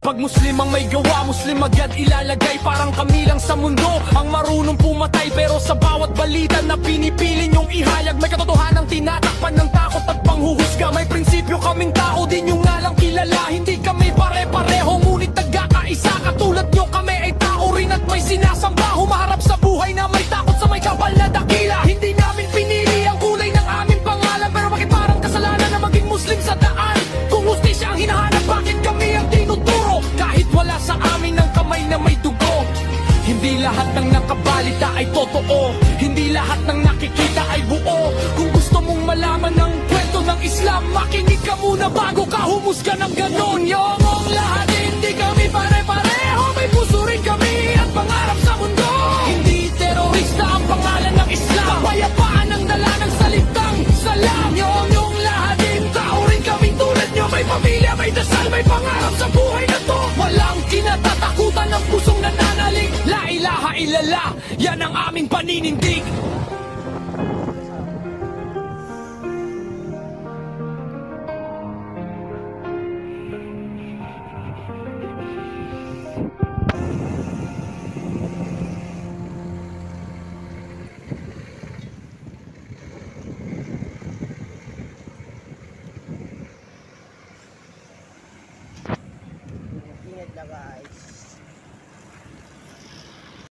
Pag Muslim ang may gawa, Muslim agad ilalagay. Parang kami lang sa mundo ang marunong pumatay. Pero sa bawat balita na pinipili nyong ihayag, may katotohanang tinatakpan ng takot at panghuhusga. May prinsipyo kaming tao, di nyo nga lang kilala. Hindi kami pare-pareho, ngunit nagkakaisa. Katulad nyo kami ay tao rin at may sinasamba. Humaharap sa buhay na may takot sa may kapal na dakila. Hindi namin pinili ang kulay ng aming pangalan, pero bakit parang kasalanan na maging Muslim sa daan? Kung hustisya ang hinahanap, bakit kami ang tinuturo? Kahit wala sa amin ang kamay na may dugo. Hindi lahat ng nakabalita ay totoo, hindi lahat ng nakikita ay buo. Kung gusto mong malaman ng kwento ng Islam, makinig ka muna bago ka humusga ng ganon. Yomong lahat, hindi kami pare-pareho, may puso rin kami at pangarap sa mundo. Hindi terorista ang pangalan ng Islam, kapayapaan ang dala ng salitang salam. Yomong lahat, tao rin kaming tulad nyo, may pamilya, may dasal, may pangarap sa buhay na to. Walang kinatatakutan ng pusong nananalig. La ilaha illallah, yan ang aming paninindig.